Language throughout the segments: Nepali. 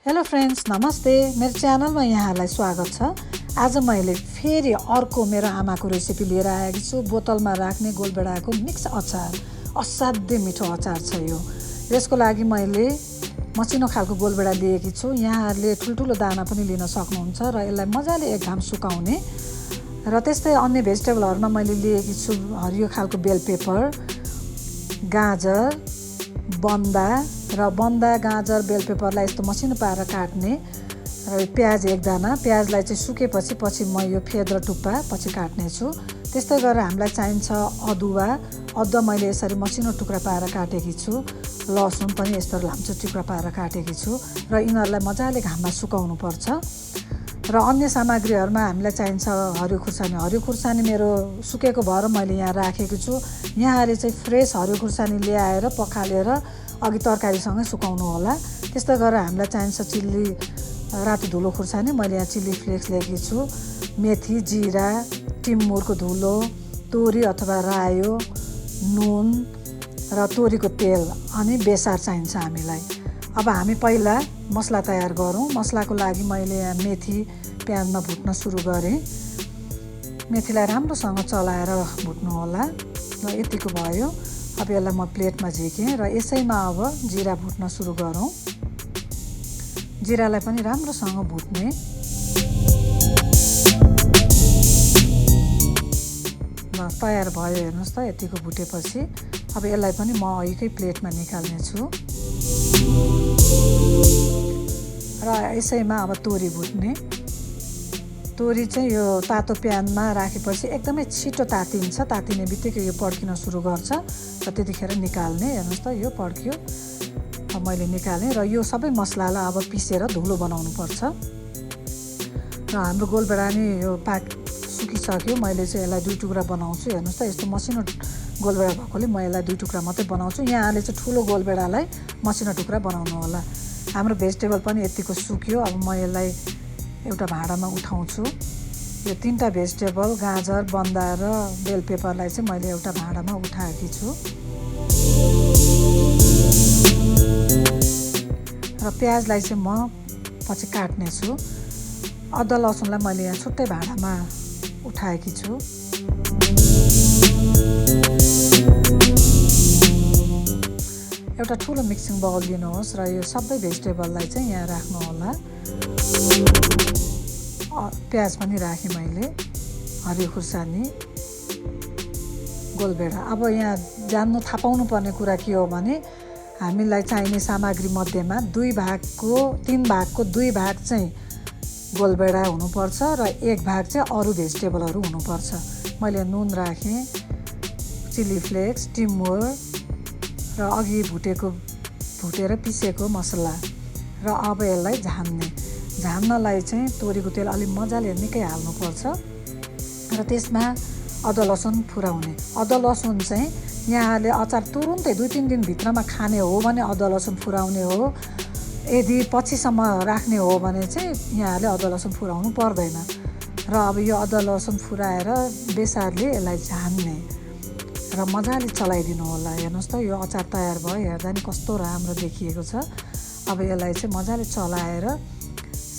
हेलो फ्रेन्ड्स, नमस्ते। मेरो च्यानलमा यहाँहरूलाई स्वागत छ। आज मैले फेरि अर्को मेरो आमाको रेसिपी लिएर आएकी छु। बोतलमा राख्ने गोलबेडाको मिक्स अचार। असाध्यै मिठो अचार छ यो। यसको लागि मैले मसिनो खालको गोलबेडा लिएकी छु। यहाँहरूले ठुल्ठुलो दाना पनि लिन सक्नुहुन्छ र यसलाई मजाले एक घाम सुकाउने र त्यस्तै अन्य भेजिटेबलहरूमा मैले लिएकी छु हरियो खालको बेल पेपर, गाजर, बन्दा गाजर बेल पेपरलाई यस्तो मसिनो पारेर काट्ने र प्याज एक दाना। प्याजलाई चाहिँ सुकेपछि पछि म यो फेद र टुप्पा पछि काट्ने छु। त्यस्तै गरेर हामीलाई चाहिन्छ अदुवा मैले यसरी मसिनो टुक्रा पारेर काटेकी छु। लसुन पनि यस्तो लाम्चो टुक्रा पारेर काटेकी छु र यिनीहरूलाई मजाले घाममा सुकाउनु पर्छ। र अन्य सामग्रीहरूमा हामीलाई चाहिन्छ हरियो खुर्सानी मेरो सुकेको भएर मैले यहाँ राखेको छु। यहाँहरूले चाहिँ फ्रेस हरियो खुर्सानी ल्याएर पखालेर अघि तरकारीसँगै सुकाउनु होला। त्यस्तै गरेर हामीलाई चाहिन्छ रातो धुलो खुर्सानी, मैले यहाँ चिल्ली फ्लेक्स ल्याएकी छु। मेथी, जिरा, टिमुरको धुलो, तोरी अथवा रायो, नुन र तोरीको तेल अनि बेसार चाहिन्छ हामीलाई। अब हामी पहिला मसला तयार गरौँ। मसलाको लागि मैले यहाँ मेथी प्यानमा भुट्न सुरु गरेँ। मेथीलाई राम्रोसँग चलाएर भुट्नु होला र यतिको भयो। अब यसलाई म प्लेटमा झिकेँ र यसैमा अब जिरा भुट्न सुरु गरौँ। जिरालाई पनि राम्रोसँग भुट्ने। तयार भयो, हेर्नुहोस् त। यतिको भुटेपछि अब यसलाई पनि म अहिलेकै प्लेटमा निकाल्ने छु र यसैमा अब तोरी भुट्ने। तोरी चाहिँ यो तातो प्यानमा राखेपछि एकदमै छिटो तातिन्छ। तातिने बित्तिकै यो पड्किन सुरु गर्छ र त्यतिखेर निकाल्ने। हेर्नुहोस् त, यो पड्क्यो। अब मैले निकालेँ र यो सबै मसलालाई अब पिसेर धुलो बनाउनु पर्छ। र हाम्रो गोलबेडा नि यो सुकिसक्यो। मैले चाहिँ यसलाई 2 टुक्रा बनाउँछु। हेर्नुहोस् त, यस्तो मसिनो गोलबेडा भएकोले म यसलाई 2 टुक्रा मात्रै बनाउँछु। यहाँहरूले चाहिँ ठुलो गोलबेडालाई मसिनो टुक्रा बनाउनु होला। हाम्रो भेजिटेबल पनि यतिको सुक्यो। अब म यसलाई एउटा भाँडामा उठाउँछु। यो 3टा भेजिटेबल गाजर, बन्दा र बेल पेपरलाई चाहिँ मैले एउटा भाँडामा उठाएकी छु र प्याजलाई चाहिँ म पछि काट्ने छु। अदुवा लसुनलाई मैले यहाँ छुट्टै भाँडामा उठाएकी छु। एउटा ठुलो मिक्सिङ बाउल लिनुहोस् र यो सबै भेजिटेबललाई चाहिँ यहाँ राख्नु होला। प्याज पनि राखेँ मैले, हरियो खुर्सानी, गोलबेडा। अब यहाँ थाहा पाउनु पर्ने कुरा के हो भने हामीलाई चाहिने सामग्री मध्येमा 3 भागको 2 भाग चाहिँ गोलबेडा हुनुपर्छ र 1 भाग चाहिँ अरू भेजिटेबलहरू हुनुपर्छ। मैले नुन राखेँ, चिल्ली फ्लेक्स, टिमुर र अघि भुटेर पिसेको मसला र अब यसलाई झान्नलाई चाहिँ तोरीको तेल अलिक मजाले निकै हाल्नुपर्छ र त्यसमा अदुवा लसुन फुराउने। अदुवा लसुन चाहिँ यहाँले अचार तुरुन्तै 2-3 दिनभित्रमा खाने हो भने अदुवा लसुन फुराउने हो। यदि पछिसम्म राख्ने हो भने चाहिँ यहाँले अदुवा लसुन फुराउनु पर्दैन। र अब यो अदुवा लसुन फुराएर बेसारले यसलाई झान्ने र मजाले चलाइदिनु होला। हेर्नुहोस् त, यो अचार तयार भयो। हेर्दा नि कस्तो राम्रो देखिएको छ। अब यसलाई चाहिँ मजाले चलाएर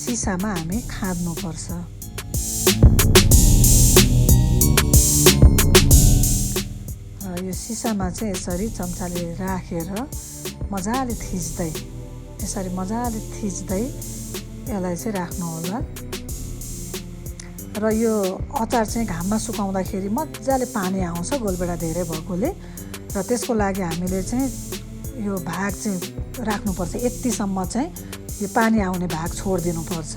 सिसामा हामी खाद्नुपर्छ। र यो सिसामा चाहिँ यसरी चम्चाले राखेर मजाले थिच्दै यसलाई चाहिँ राख्नु होला। र यो अचार चाहिँ घाममा सुकाउँदाखेरि मजाले पानी आउँछ गोलबेडा धेरै भएकोले। र त्यसको लागि हामीले चाहिँ यो भाग चाहिँ राख्नुपर्छ। यतिसम्म चाहिँ यो पानी आउने भाग छोडिदिनुपर्छ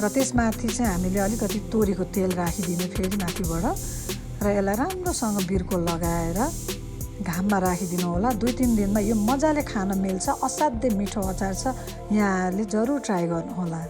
र त्यसमाथि चाहिँ हामीले अलिकति तोरीको तेल राखिदिने फेरि माथिबाट र यसलाई राम्रोसँग बिर्को लगाएर घाममा राखिदिनु होला। 2-3 दिनमा यो मजाले खान मिल्छ। असाध्यै मिठो अचार छ। यहाँहरूले जरुर ट्राई गर्नुहोला।